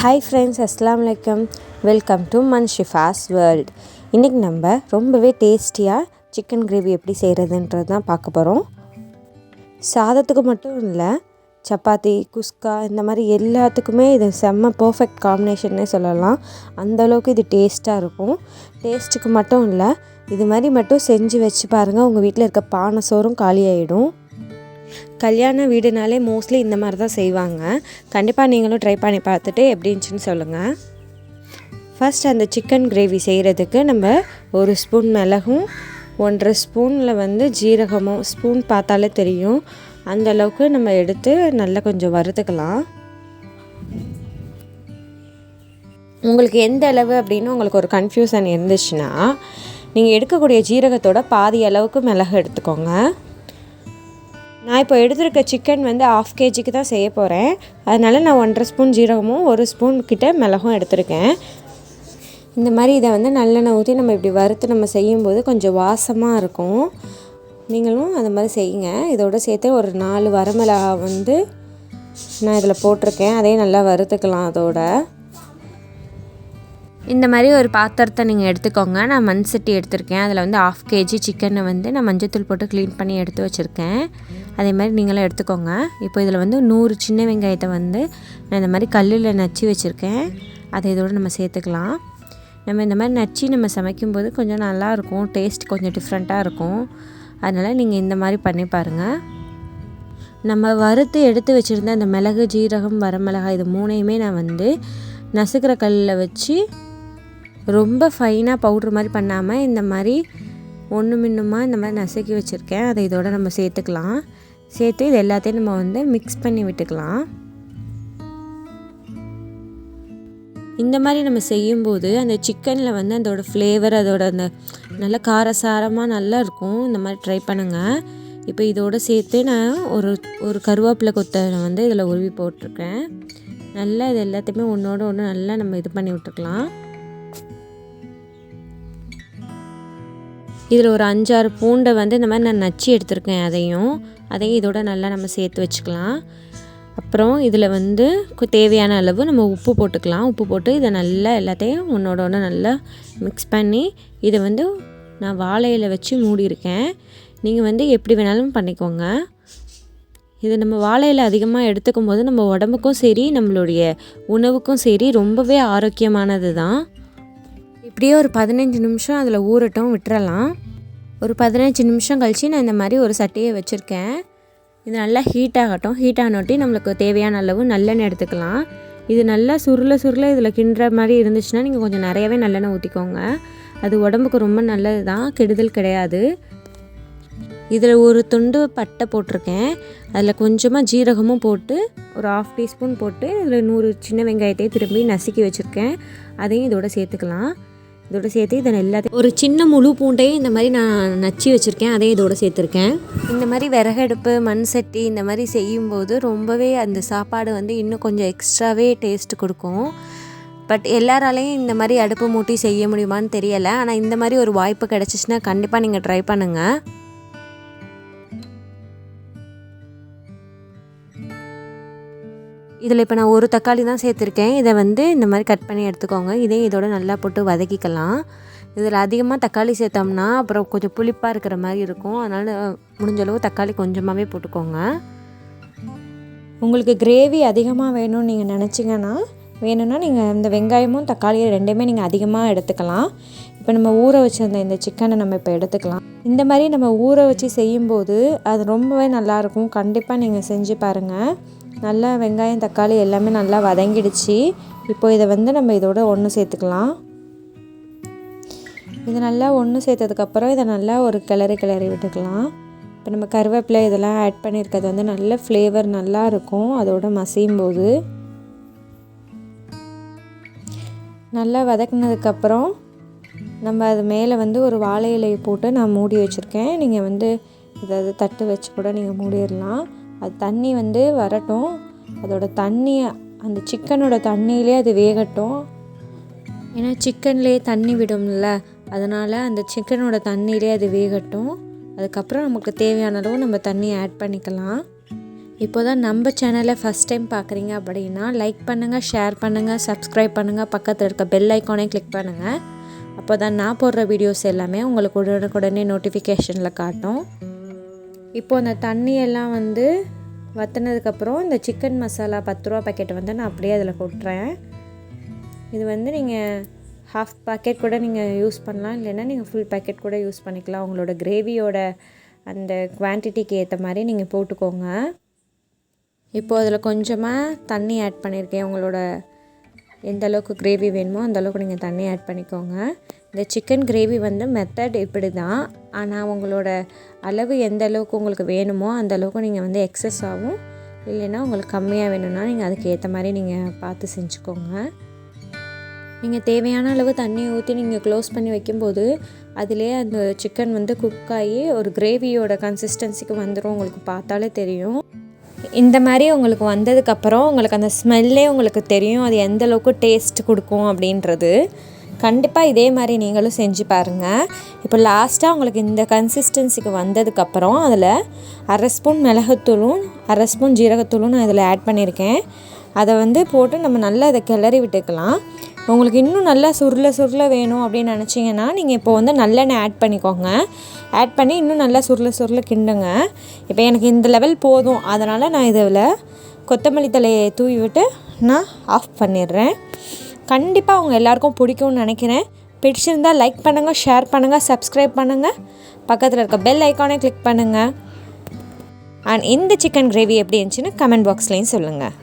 Hi friends, அஸ்ஸலாமு அலைக்கும். Welcome to Manshifa's world. இன்றைக்கி நம்ம ரொம்பவே டேஸ்டியாக சிக்கன் கிரேவி எப்படி செய்கிறதுன்றது தான் பார்க்க போகிறோம். சாதத்துக்கு மட்டும் இல்லை, சப்பாத்தி, குஸ்கா இந்த மாதிரி எல்லாத்துக்குமே இது செம்ம பர்ஃபெக்ட் காம்பினேஷன்னே சொல்லலாம். அந்தளவுக்கு இது டேஸ்ட்டாக இருக்கும். டேஸ்ட்டுக்கு மட்டும் இல்லை, இது மாதிரி மட்டும் செஞ்சு வச்சு பாருங்கள், உங்கள் வீட்டில் இருக்க பானை சோறும் காலியாகிடும். கல்யாண வீடுனாலே மோஸ்ட்லி இந்த மாதிரி தான் செய்வாங்க. கண்டிப்பாக நீங்களும் ட்ரை பண்ணி பார்த்துட்டு எப்படி இருந்துச்சுன்னு சொல்லுங்கள். ஃபஸ்ட் அந்த சிக்கன் கிரேவி செய்கிறதுக்கு நம்ம 1 ஸ்பூன் மிளகும் 1.5 ஸ்பூனில் ஜீரகமும், ஸ்பூன் பார்த்தாலே தெரியும், அந்தளவுக்கு நம்ம எடுத்து நல்லா கொஞ்சம் வறுத்துக்கலாம். உங்களுக்கு எந்த அளவு அப்படின்னு உங்களுக்கு ஒரு கன்ஃபியூஷன் இருந்துச்சுன்னா, நீங்கள் எடுக்கக்கூடிய ஜீரகத்தோட பாதி அளவுக்கு மிளகு எடுத்துக்கோங்க. நான் இப்போ எடுத்துருக்க சிக்கன் 1/2 kg தான் செய்ய போகிறேன். அதனால் நான் 1.5 ஸ்பூன் ஜீரகமும் 1 ஸ்பூன் கிட்ட மிளகும் எடுத்துருக்கேன். இந்த மாதிரி இதை நல்லெண்ணெய் ஊற்றி நம்ம இப்படி வறுத்து நம்ம செய்யும்போது கொஞ்சம் வாசமாக இருக்கும். நீங்களும் அந்த மாதிரி செய்யுங்க. இதோடு சேர்த்து ஒரு 4 வரமிளகா நான் இதில் போட்டிருக்கேன். அதையும் நல்லா வறுத்துக்கலாம். அதோட இந்த மாதிரி ஒரு பாத்திரத்தை நீங்கள் எடுத்துக்கோங்க. நான் மண் சட்டி எடுத்திருக்கேன். அதில் 1/2 kg சிக்கனை நான் மஞ்சத்தூள் போட்டு க்ளீன் பண்ணி எடுத்து வச்சுருக்கேன். அதே மாதிரி நீங்களும் எடுத்துக்கோங்க. இப்போ இதில் 100 சின்ன வெங்காயத்தை நான் இந்த மாதிரி கல்லில் நச்சு வச்சுருக்கேன். அதை இதோடு நம்ம சேர்த்துக்கலாம். நம்ம இந்த மாதிரி நச்சு நம்ம சமைக்கும்போது கொஞ்சம் நல்லாயிருக்கும், டேஸ்ட் கொஞ்சம் டிஃப்ரெண்ட்டாக இருக்கும். அதனால் நீங்கள் இந்த மாதிரி பண்ணி பாருங்கள். நம்ம வறுத்து எடுத்து வச்சுருந்த அந்த மிளகு, ஜீரகம், வரமிளகாய் இது 3யுமே நான் நசுக்கிற கல்லில் வச்சு ரொம்ப ஃபைனாக பவுட்ரு மாதிரி பண்ணாமல் இந்த மாதிரி ஒன்றுமின்னுமாக இந்த மாதிரி நசுக்கி வச்சுருக்கேன். அதை இதோட நம்ம சேர்த்துக்கலாம். சேர்த்து இது எல்லாத்தையும் நம்ம மிக்ஸ் பண்ணி விட்டுக்கலாம். இந்த மாதிரி நம்ம செய்யும்போது அந்த சிக்கனில் அதோடய ஃப்ளேவர், அதோட அந்த நல்ல காரசாரமாக நல்லா இருக்கும். இந்த மாதிரி ட்ரை பண்ணுங்கள். இப்போ இதோடு சேர்த்து நான் ஒரு கருவேப்பிலை கொத்தை இதில் உருவி போட்டிருக்கேன். நல்லா இது எல்லாத்தையுமே ஒன்றோடு ஒன்று நல்லா நம்ம இது பண்ணி விட்டுக்கலாம். இதில் ஒரு 5-6 பூண்டை இந்த மாதிரி நான் நச்சு எடுத்திருக்கேன். அதையும் இதோட நல்லா நம்ம சேர்த்து வச்சுக்கலாம். அப்புறம் இதில் தேவையான அளவு நம்ம உப்பு போட்டுக்கலாம். உப்பு போட்டு இதை நல்லா எல்லாத்தையும் ஒன்றோட ஒன்று நல்லா மிக்ஸ் பண்ணி இதை நான் வாழை இலை வச்சு மூடியிருக்கேன். நீங்கள் எப்படி வேணாலும் பண்ணிக்கோங்க. இது நம்ம வாழை இலை அதிகமாக எடுத்துக்கும் போது நம்ம உடம்புக்கும் சரி, நம்மளுடைய உணவுக்கும் சரி ரொம்பவே ஆரோக்கியமானது தான். இப்படியே ஒரு 15 நிமிஷம் அதில் ஊறட்டும், விட்டுறலாம். ஒரு 15 நிமிஷம் கழித்து நான் இந்த மாதிரி ஒரு சட்டியை வச்சுருக்கேன். இது நல்லா ஹீட் ஆகட்டும். ஹீட் ஆனோட்டி நம்மளுக்கு தேவையான அளவு நல்லெண்ணெய் எடுத்துக்கலாம். இது நல்லா சுருள இதில் கிண்டுற மாதிரி இருந்துச்சுன்னா நீங்கள் கொஞ்சம் நிறையவே நல்லெண்ணெய் ஊற்றிக்கோங்க. அது உடம்புக்கு ரொம்ப நல்லது தான், கெடுதல் கிடையாது. இதில் ஒரு துண்டு பட்டை போட்டிருக்கேன். அதில் கொஞ்சமாக ஜீரகமும் போட்டு ஒரு 1/2 டீஸ்பூன் போட்டு இதில் 100 சின்ன வெங்காயத்தையும் திரும்பி நசுக்கி வச்சுருக்கேன். அதையும் இதோட சேர்த்துக்கலாம். இதோட சேர்த்து இதை எல்லாத்தையும் ஒரு சின்ன முழு பூண்டையும் இந்த மாதிரி நான் நச்சு வச்சுருக்கேன். அதையும் இதோட சேர்த்துருக்கேன். இந்த மாதிரி விறகடுப்பு, மண் சட்டி இந்த மாதிரி செய்யும்போது ரொம்பவே அந்த சாப்பாடு இன்னும் கொஞ்சம் எக்ஸ்ட்ராவே டேஸ்ட் கொடுக்கும். பட் எல்லாராலையும் இந்த மாதிரி அடுப்பு மூட்டி செய்ய முடியுமான்னு தெரியலை. ஆனால் இந்த மாதிரி ஒரு வாய்ப்பு கிடச்சிச்சின்னா கண்டிப்பாக நீங்கள் ட்ரை பண்ணுங்கள். இதில் இப்போ நான் ஒரு தக்காளி தான் சேர்த்துருக்கேன். இதை இந்த மாதிரி கட் பண்ணி எடுத்துக்கோங்க. இதையும் இதோட நல்லா போட்டு வதக்கிக்கலாம். இதில் அதிகமாக தக்காளி சேர்த்தோம்னா அப்புறம் கொஞ்சம் புளிப்பாக இருக்கிற மாதிரி இருக்கும். அதனால் முடிஞ்சளவு தக்காளி கொஞ்சமாகவே போட்டுக்கோங்க. உங்களுக்கு கிரேவி அதிகமாக வேணும்னு நீங்கள் நினச்சிங்கன்னா நீங்கள் இந்த வெங்காயமும் தக்காளியும் 2மே நீங்கள் அதிகமாக எடுத்துக்கலாம். இப்போ நம்ம ஊற வச்சிருந்த இந்த சிக்கனை நம்ம இப்போ எடுத்துக்கலாம். இந்த மாதிரி நம்ம ஊற வச்சு செய்யும்போது அது ரொம்பவே நல்லாயிருக்கும். கண்டிப்பாக நீங்கள் செஞ்சு பாருங்கள். நல்லா வெங்காயம், தக்காளி எல்லாமே நல்லா வதங்கிடுச்சு. இப்போ இதை நம்ம இதோட ஒன்று சேர்த்துக்கலாம். இது நல்லா ஒன்று சேர்த்ததுக்கப்புறம் இதை நல்லா ஒரு கிளறி விட்டுக்கலாம். இப்போ நம்ம கருவேப்பிலை இதெல்லாம் ஆட் பண்ணியிருக்கிறது நல்ல ஃப்ளேவர் நல்லா இருக்கும். அதோட மசியும் போது நல்லா வதக்குனதுக்கப்புறம் நம்ம அது மேலே ஒரு வாழை இலையை போட்டு நான் மூடி வச்சுருக்கேன். நீங்கள் ஏதாவது தட்டு வச்சு கூட நீங்கள் மூடிடலாம். அது தண்ணி வரட்டும். அதோட தண்ணி அந்த சிக்கனோட தண்ணியிலே அது வேகட்டும். ஏன்னா சிக்கன்லேயே தண்ணி விடும்ல, அதனால் அந்த சிக்கனோட தண்ணியிலே அது வேகட்டும். அதுக்கப்புறம் நமக்கு தேவையான அளவு நம்ம தண்ணி ஆட் பண்ணிக்கலாம். இப்போ தான் நம்ம சேனலை ஃபஸ்ட் டைம் பார்க்குறீங்க அப்படின்னா லைக் பண்ணுங்கள், ஷேர் பண்ணுங்கள், சப்ஸ்கிரைப் பண்ணுங்கள், பக்கத்தில் இருக்க பெல் ஐக்கானே கிளிக் பண்ணுங்கள். அப்போ தான் நான் போடுற வீடியோஸ் எல்லாமே உங்களுக்கு உடனுக்குடனே நோட்டிஃபிகேஷனில் காட்டும். இப்போது அந்த தண்ணியெல்லாம் வந்து வற்றினதுக்கப்புறம் இந்த சிக்கன் மசாலா 10 ரூபா பாக்கெட் வந்து நான் அப்படியே அதில் கொட்டுறேன். இது வந்து நீங்கள் ஹாஃப் பாக்கெட் கூட நீங்கள் யூஸ் பண்ணலாம், இல்லைன்னா நீங்கள் ஃபுல் பாக்கெட் கூட யூஸ் பண்ணிக்கலாம். உங்களோட கிரேவியோட அந்த குவான்டிட்டிக்கு ஏற்ற மாதிரி நீங்கள் போட்டுக்கோங்க. இப்போது அதில் கொஞ்சமாக தண்ணி ஆட் பண்ணியிருக்கேன். உங்களோட எந்த அளவுக்கு கிரேவி வேணுமோ அந்த அளவுக்கு நீங்கள் தண்ணி ஆட் பண்ணிக்கோங்க. இந்த சிக்கன் கிரேவி வந்து மெத்தட் இப்படி தான். ஆனால் உங்களோட அளவு எந்த அளவுக்கு உங்களுக்கு வேணுமோ அந்த அளவுக்கு நீங்கள் வந்து எக்ஸஸ் ஆகும், இல்லைன்னா உங்களுக்கு கம்மியாக வேணும்னா நீங்கள் அதுக்கு ஏற்ற மாதிரி நீங்கள் பார்த்து செஞ்சுக்கோங்க. நீங்கள் தேவையான அளவு தண்ணி ஊற்றி நீங்கள் க்ளோஸ் பண்ணி வைக்கும்போது அதிலே அந்த சிக்கன் வந்து குக் ஆகி ஒரு கிரேவியோட கன்சிஸ்டன்சிக்கு வந்துடும். உங்களுக்கு பார்த்தாலே தெரியும். இந்த மாதிரி உங்களுக்கு வந்ததுக்கப்புறம் உங்களுக்கு அந்த ஸ்மெல்லே உங்களுக்கு தெரியும் அது எந்த அளவுக்கு டேஸ்ட் கொடுக்கும் அப்படின்றது. கண்டிப்பாக இதே மாதிரி நீங்களும் செஞ்சு பாருங்கள். இப்போ லாஸ்ட்டாக உங்களுக்கு இந்த கன்சிஸ்டன்சிக்கு வந்ததுக்கப்புறம் அதில் 1/2 ஸ்பூன் மிளகுத்தூளும் 1/2 ஸ்பூன் ஜீரகத்தூளும் நான் இதில் ஆட் பண்ணியிருக்கேன். அதை வந்து போட்டு நம்ம நல்லா அதை கிளறி விட்டுக்கலாம். உங்களுக்கு இன்னும் நல்லா சுருள வேணும் அப்படின்னு நினச்சிங்கன்னா நீங்கள் இப்போ வந்து நல்லெண்ணெய் ஆட் பண்ணிக்கோங்க. ஆட் பண்ணி இன்னும் நல்லா சுருள கிண்டுங்க. இப்போ எனக்கு இந்த லெவல் போதும், அதனால் நான் இதில் கொத்தமல்லி தலையை தூவி விட்டு நான் ஆஃப் பண்ணிடுறேன். கண்டிப்பாக அவங்க எல்லாேருக்கும் பிடிக்கும்னு நினைக்கிறேன். பிடிச்சிருந்தால் லைக் பண்ணுங்கள், ஷேர் பண்ணுங்கள், சப்ஸ்கிரைப் பண்ணுங்கள், பக்கத்தில் இருக்க பெல் ஐக்கானே கிளிக் பண்ணுங்கள். அண்ட் இந்த சிக்கன் கிரேவி எப்படி இருந்துச்சுன்னு கமெண்ட் பாக்ஸ்லேயும் சொல்லுங்கள்.